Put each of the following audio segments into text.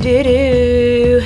Do-do.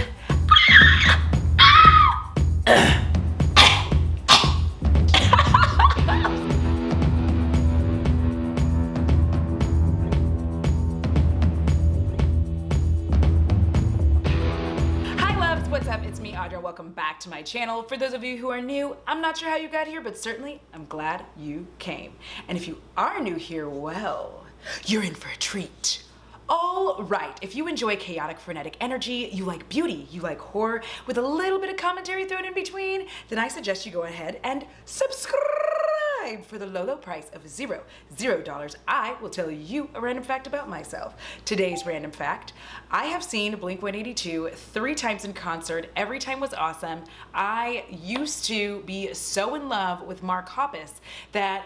What's up? It's me, Audra. Welcome back to my channel. For those of you who are new, I'm not sure how you got here, but certainly I'm glad you came. And if you are new here, well, you're in for a treat. All right, if you enjoy chaotic, frenetic energy, you like beauty, you like horror, with a little bit of commentary thrown in between, then I suggest you go ahead and subscribe for the low price of $0. I will tell you a random fact about myself. Today's random fact: I have seen Blink-182 3 times in concert. Every time was awesome. I used to be so in love with Mark Hoppus that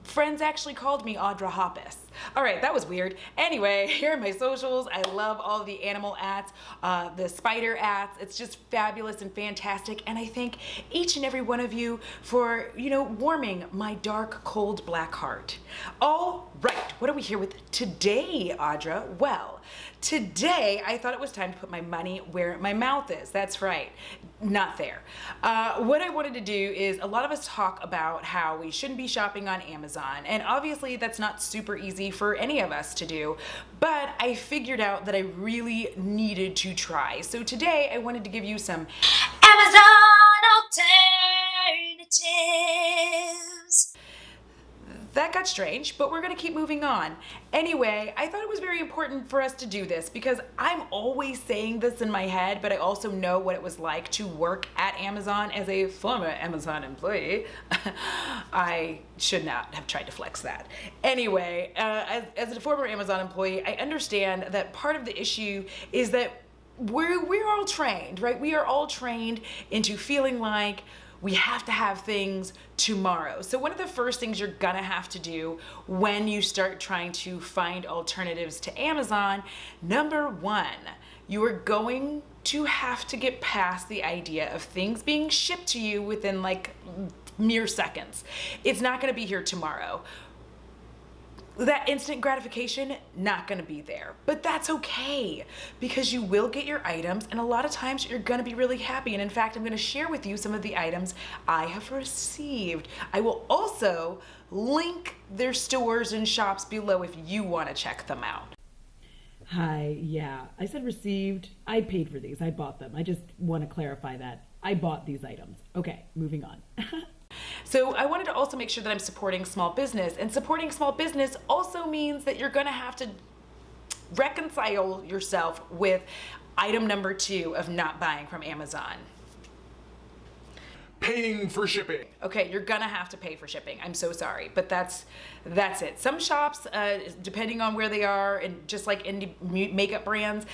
friends actually called me Audra Hoppus. All right, that was weird. Anyway, here are my socials. I love all the animal ads, the spider ads. It's just fabulous and fantastic. And I thank each and every one of you for, warming my dark, cold, black heart. All right, what are we here with today, Audra? Well, today I thought it was time to put my money where my mouth is. That's right, not there. What I wanted to do is, a lot of us talk about how we shouldn't be shopping on Amazon, and obviously that's not super easy for any of us to do, but I figured out that I really needed to try. So today I wanted to give you some Amazon alternatives. That got strange, but we're gonna keep moving on. Anyway, I thought it was very important for us to do this because I'm always saying this in my head, but I also know what it was like to work at Amazon as a former Amazon employee. I should not have tried to flex that. Anyway, as a former Amazon employee, I understand that part of the issue is that we're all trained, right? We are all trained into feeling like we have to have things tomorrow. So one of the first things you're gonna have to do when you start trying to find alternatives to Amazon, number one, you are going to have to get past the idea of things being shipped to you within like mere seconds. It's not gonna be here tomorrow. That instant gratification, not gonna be there, but that's okay because you will get your items, and a lot of times you're gonna be really happy. And in fact, I'm gonna share with you some of the items I have received. I will also link their stores and shops below if you wanna check them out. Hi, yeah, I said received. I paid for these, I bought them. I just wanna clarify that. I bought these items. Okay, moving on. So I wanted to also make sure that I'm supporting small business, and supporting small business also means that you're gonna have to reconcile yourself with item number 2 of not buying from Amazon. Paying for shipping. Okay, you're gonna have to pay for shipping. I'm so sorry, but that's it. Some shops, depending on where they are, and just like indie makeup brands,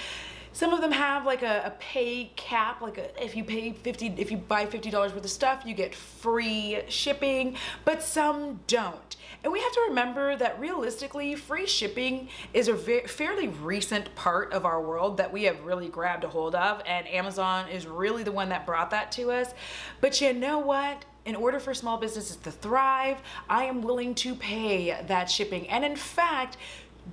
some of them have like a pay cap, like if you buy $50 worth of stuff, you get free shipping, but some don't. And we have to remember that realistically, free shipping is a fairly recent part of our world that we have really grabbed a hold of, and Amazon is really the one that brought that to us. But you know what? In order for small businesses to thrive, I am willing to pay that shipping. And in fact,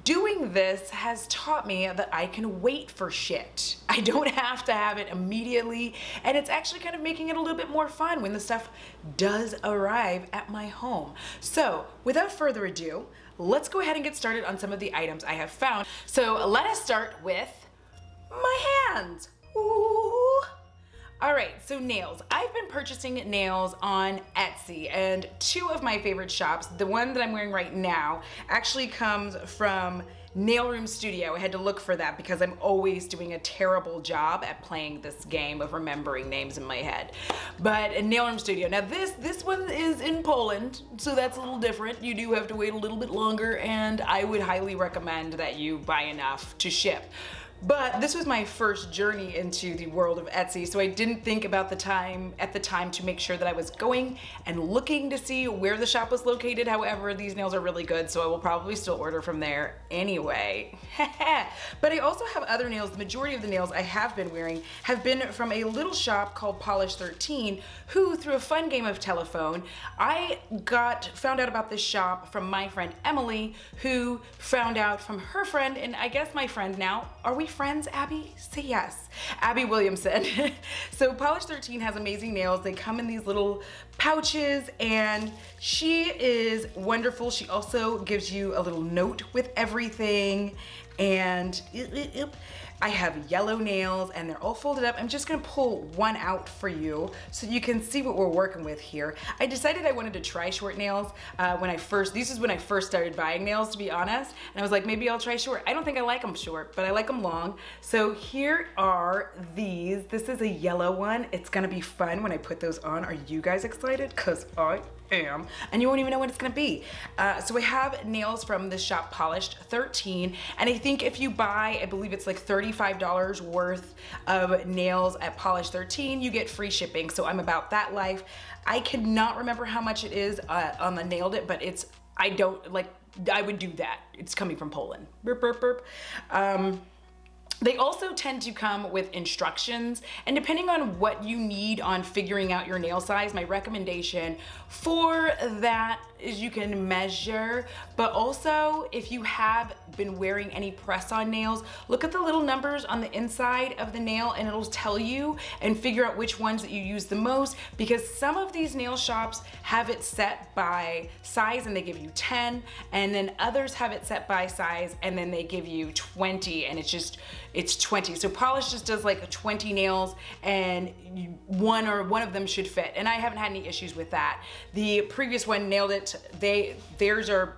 doing this has taught me that I can wait for shit. I don't have to have it immediately, and it's actually kind of making it a little bit more fun when the stuff does arrive at my home. So without further ado, let's go ahead and get started on some of the items I have found. So let us start with my hands. Ooh. All right, so nails. I've been purchasing nails on Etsy, and 2 of my favorite shops, the one that I'm wearing right now, actually comes from Nail Room Studio. I had to look for that because I'm always doing a terrible job at playing this game of remembering names in my head. But Nail Room Studio. Now this one is in Poland, so that's a little different. You do have to wait a little bit longer, and I would highly recommend that you buy enough to ship. But this was my first journey into the world of Etsy, so I didn't think about the time to make sure that I was going and looking to see where the shop was located. However, these nails are really good, so I will probably still order from there anyway. But I also have other nails. The majority of the nails I have been wearing have been from a little shop called Polish 13, who, through a fun game of telephone, I found out about this shop from my friend Emily, who found out from her friend, and I guess my friend now. Are we friends, Abby? Say yes. Abby Williamson. So Polish 13 has amazing nails. They come in these little pouches and she is wonderful. She also gives you a little note with everything. And I have yellow nails and they're all folded up. I'm just gonna pull one out for you so you can see what we're working with here. I decided I wanted to try short nails this is when I first started buying nails, to be honest. And I was like, maybe I'll try short. I don't think I like them short, but I like them long. So here are these. This is a yellow one. It's gonna be fun when I put those on. Are you guys excited? Cause I am. And you won't even know what it's gonna be. So I have nails from the shop Polished 13. And I think if you buy, I believe it's like $35 worth of nails at Polished 13, you get free shipping. So I'm about that life. I cannot remember how much it is on the Nailed It, but I would do that. It's coming from Poland. Burp, burp, burp. They also tend to come with instructions, and depending on what you need on figuring out your nail size, my recommendation for that is you can measure, but also if you have been wearing any press-on nails, look at the little numbers on the inside of the nail and it'll tell you and figure out which ones that you use the most, because some of these nail shops have it set by size and they give you 10, and then others have it set by size and then they give you 20, and it's 20. So Polish just does like 20 nails and one of them should fit. And I haven't had any issues with that. The previous one, Nailed It, theirs are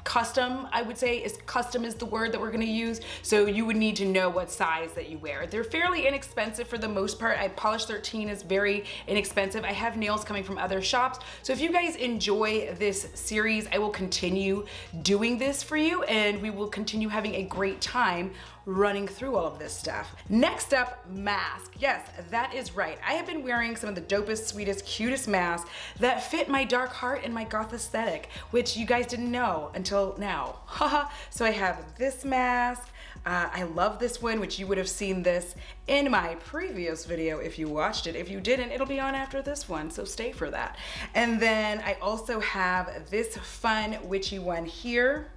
custom, I would say. Custom is the word that we're gonna use. So you would need to know what size that you wear. They're fairly inexpensive for the most part. Polish 13 is very inexpensive. I have nails coming from other shops. So if you guys enjoy this series, I will continue doing this for you and we will continue having a great time running through all of this stuff. Next up, mask. Yes, that is right. I have been wearing some of the dopest, sweetest, cutest masks that fit my dark heart and my goth aesthetic, which you guys didn't know until now. Haha. So I have this mask. I love this one, which you would have seen this in my previous video if you watched it. If you didn't, it'll be on after this one, so stay for that. And then I also have this fun witchy one here.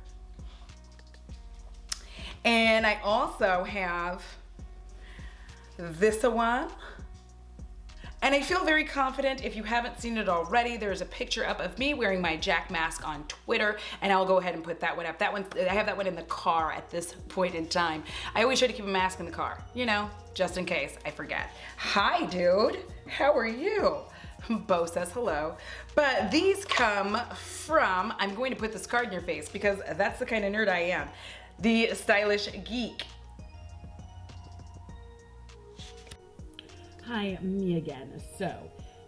And I also have this one. And I feel very confident. If you haven't seen it already, there's a picture up of me wearing my Jack mask on Twitter, and I'll go ahead and put that one up. That one, I have that one in the car at this point in time. I always try to keep a mask in the car, you know, just in case I forget. Hi, dude. How are you? Bo says hello. But these come from, I'm going to put this card in your face because that's the kind of nerd I am. The Stylish Geek. Hi, me again. So,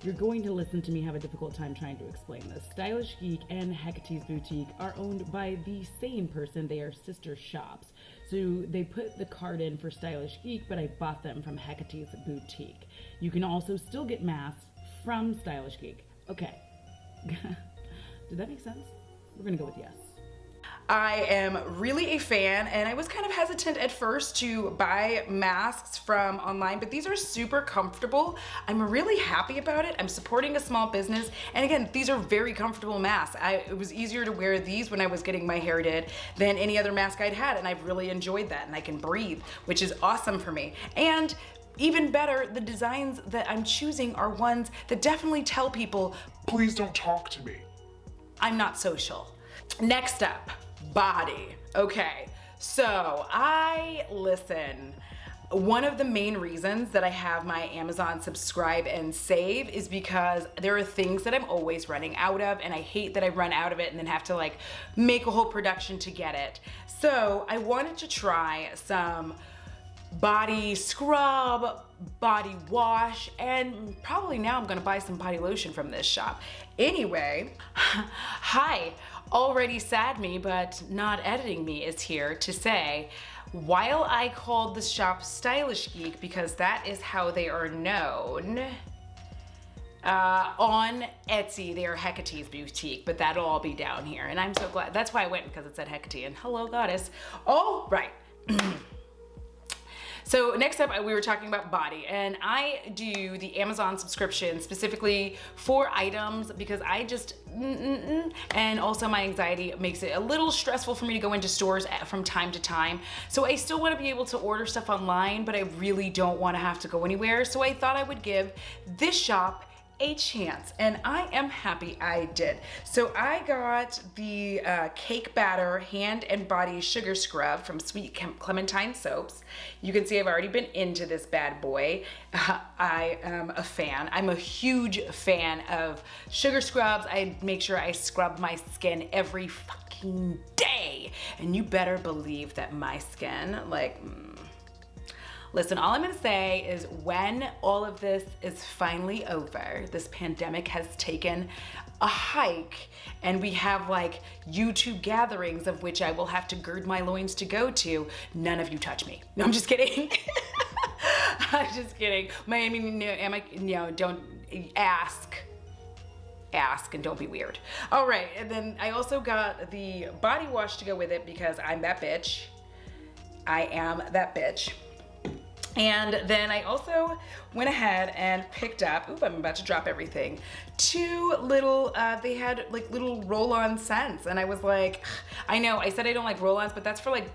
you're going to listen to me have a difficult time trying to explain this. Stylish Geek and Hecate's Boutique are owned by the same person. They are sister shops. So they put the card in for Stylish Geek, but I bought them from Hecate's Boutique. You can also still get masks from Stylish Geek. Okay. Did that make sense? We're gonna go with yes. I am really a fan, and I was kind of hesitant at first to buy masks from online, but these are super comfortable. I'm really happy about it. I'm supporting a small business, and again, these are very comfortable masks. It was easier to wear these when I was getting my hair did than any other mask I'd had, and I've really enjoyed that, and I can breathe, which is awesome for me. And even better, the designs that I'm choosing are ones that definitely tell people, please don't talk to me. I'm not social. Next up, body. Okay, so listen. One of the main reasons that I have my Amazon subscribe and save is because there are things that I'm always running out of, and I hate that I run out of it and then have to like make a whole production to get it. So I wanted to try some body scrub, body wash, and probably now I'm gonna buy some body lotion from this shop. Anyway, hi, already sad me but not editing me is here to say, while I called the shop Stylish Geek because that is how they are known, on Etsy they are Hecate's Boutique, but that'll all be down here, and I'm so glad. That's why I went, because it said Hecate, and hello goddess. All right. So next up, we were talking about body, and I do the Amazon subscription specifically for items because I just, and also my anxiety makes it a little stressful for me to go into stores from time to time. So I still want to be able to order stuff online, but I really don't want to have to go anywhere. So I thought I would give this shop a chance, and I am happy I did. So I got the cake batter hand and body sugar scrub from Sweet Clementine Soaps. You can see I've already been into this bad boy. I am a fan. I'm a huge fan of sugar scrubs. I make sure I scrub my skin every fucking day, and you better believe that my skin, like, listen, all I'm gonna say is when all of this is finally over, this pandemic has taken a hike, and we have like YouTube gatherings of which I will have to gird my loins to go to, none of you touch me. No, I'm just kidding. I'm just kidding. Don't ask and don't be weird. All right, and then I also got the body wash to go with it because I'm that bitch. I am that bitch. And then I also went ahead and picked up, I'm about to drop everything, 2 little, they had like little roll-on scents. And I was like, I know, I said I don't like roll-ons, but that's for like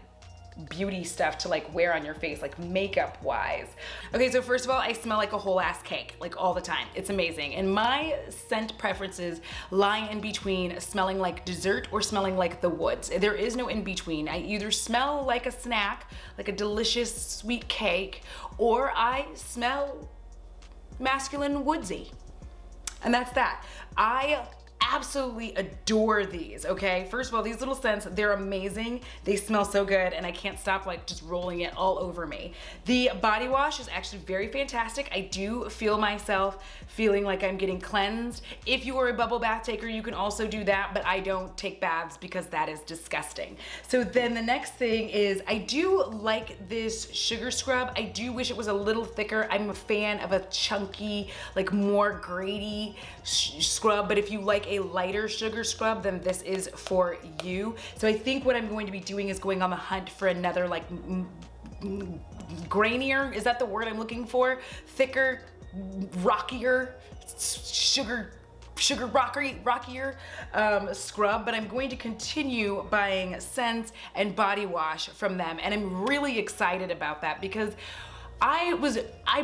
beauty stuff to like wear on your face, like makeup wise. Okay, so first of all, I smell like a whole ass cake, like all the time. It's amazing. And my scent preferences lie in between smelling like dessert or smelling like the woods. There is no in between. I either smell like a snack, like a delicious sweet cake, or I smell masculine woodsy. And that's that. I absolutely adore these, okay? First of all, these little scents, they're amazing. They smell so good, and I can't stop like just rolling it all over me. The body wash is actually very fantastic. I do feel myself feeling like I'm getting cleansed. If you are a bubble bath taker, you can also do that, but I don't take baths because that is disgusting. So then the next thing is I do like this sugar scrub. I do wish it was a little thicker. I'm a fan of a chunky, like more grady scrub, but if you like a lighter sugar scrub, then this is for you. So I think what I'm going to be doing is going on the hunt for another like grainier, is that the word I'm looking for? Thicker, rockier, rockier scrub, but I'm going to continue buying scents and body wash from them, and I'm really excited about that because I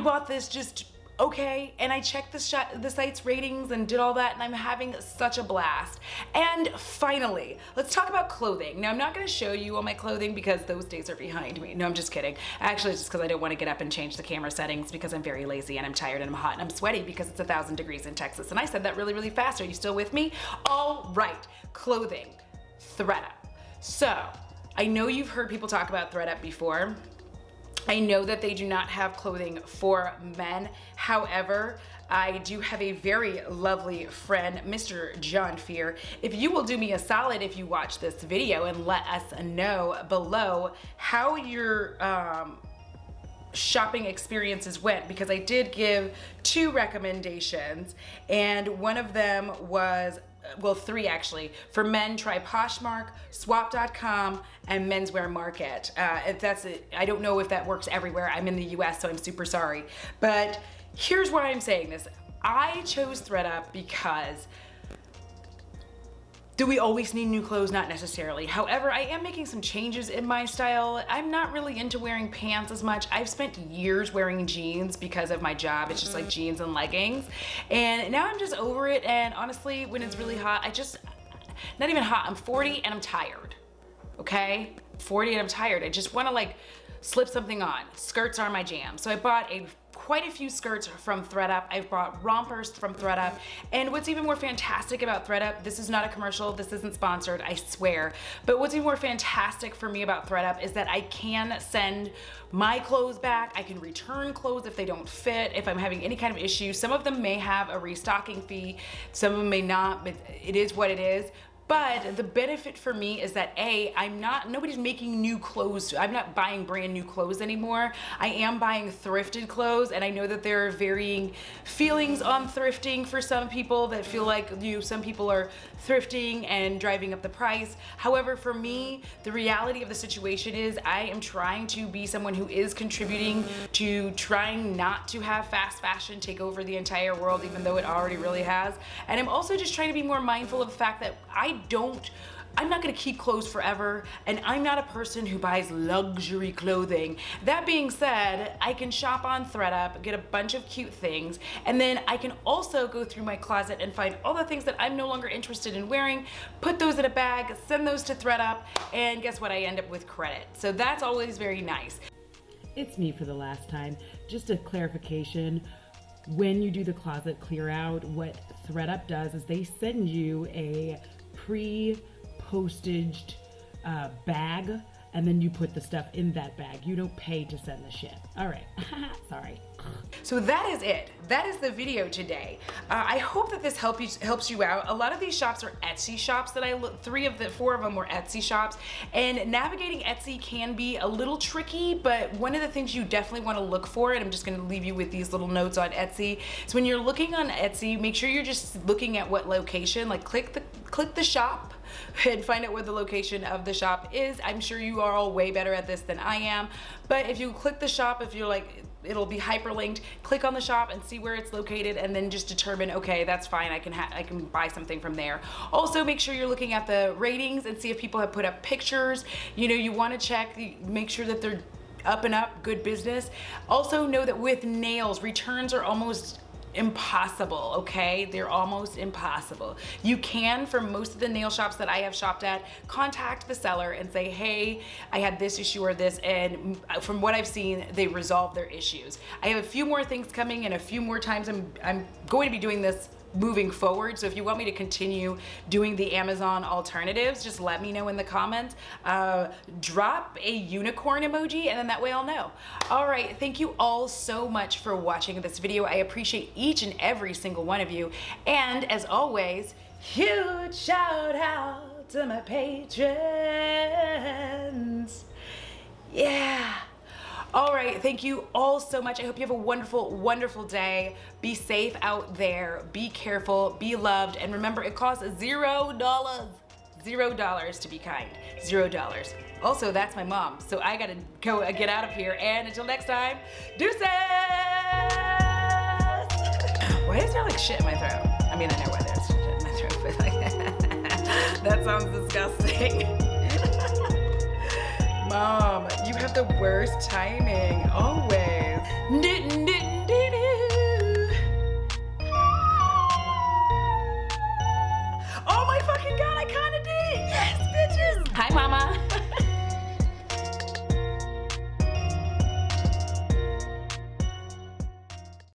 bought this just okay, and I checked the site's ratings and did all that, and I'm having such a blast. And finally, let's talk about clothing. Now, I'm not gonna show you all my clothing because those days are behind me. No, I'm just kidding. Actually, it's just because I don't want to get up and change the camera settings because I'm very lazy and I'm tired and I'm hot and I'm sweaty because it's 1,000 degrees in Texas. And I said that really, really fast. Are you still with me? All right, clothing, ThredUp. So, I know you've heard people talk about ThredUp before. I know that they do not have clothing for men. However, I do have a very lovely friend, Mr. John Fear. If you will do me a solid if you watch this video and let us know below how your shopping experiences went, because I did give 2 recommendations, and one of them was, well, 3 actually. For men, try Poshmark, Swap.com, and Menswear Market. If that's it, I don't know if that works everywhere. I'm in the US, so I'm super sorry. But here's why I'm saying this. I chose ThredUp because do we always need new clothes? Not necessarily. However, I am making some changes in my style. I'm not really into wearing pants as much. I've spent years wearing jeans because of my job. It's just like jeans and leggings. And now I'm just over it. And honestly, when it's really hot, not even hot, I'm 40 and I'm tired. Okay? 40 and I'm tired. I just want to like slip something on. Skirts are my jam. So I bought quite a few skirts from ThredUp. I've bought rompers from ThredUp. And what's even more fantastic about ThredUp, this is not a commercial, this isn't sponsored, I swear. But what's even more fantastic for me about ThredUp is that I can send my clothes back. I can return clothes if they don't fit, if I'm having any kind of issue. Some of them may have a restocking fee, some of them may not, but it is what it is. But the benefit for me is that nobody's making new clothes. I'm not buying brand new clothes anymore. I am buying thrifted clothes, and I know that there are varying feelings on thrifting for some people that feel like some people are thrifting and driving up the price. However, for me, the reality of the situation is I am trying to be someone who is contributing to trying not to have fast fashion take over the entire world, even though it already really has. And I'm also just trying to be more mindful of the fact that I'm not gonna keep clothes forever, and I'm not a person who buys luxury clothing. That being said, I can shop on ThredUp, get a bunch of cute things, and then I can also go through my closet and find all the things that I'm no longer interested in wearing, put those in a bag, send those to ThredUp, and guess what? I end up with credit. So that's always very nice. It's me for the last time. Just a clarification. When you do the closet clear out, what ThredUp does is they send you a pre-postaged bag, and then you put the stuff in that bag. You don't pay to send the shit. All right, sorry. So that is it. That is the video today. I hope that this helps you out. A lot of these shops are Etsy shops that four of them were Etsy shops, and navigating Etsy can be a little tricky, but one of the things you definitely want to look for, and I'm just going to leave you with these little notes on Etsy, is when you're looking on Etsy, make sure you're just looking at what location, like click the shop and find out where the location of the shop is. I'm sure you are all way better at this than I am, but if you click the shop, if you're like, it'll be hyperlinked, click on the shop and see where it's located, and then just determine, okay, that's fine, I can buy something from there. Also, make sure you're looking at the ratings and see if people have put up pictures. You want to check, make sure that they're up and up, good business. Also know that with nails, returns are almost impossible, okay? They're almost impossible. You can, for most of the nail shops that I have shopped at, contact the seller and say, hey, I had this issue or this, and from what I've seen, they resolve their issues. I have a few more things coming and a few more times I'm going to be doing this moving forward. So if you want me to continue doing the Amazon alternatives, just let me know in the comments. Drop a unicorn emoji, and then that way I'll know. All right, thank you all so much for watching this video. I appreciate each and every single one of you. And as always, huge shout out to my patrons. Yeah. All right, thank you all so much. I hope you have a wonderful, wonderful day. Be safe out there, be careful, be loved, and remember, it costs $0. $0 to be kind, $0. Also, that's my mom, so I gotta go get out of here, and until next time, deuces! Why is there like shit in my throat? I mean, I know why there's shit in my throat, but like, that sounds disgusting. Mom, you have the worst timing, always.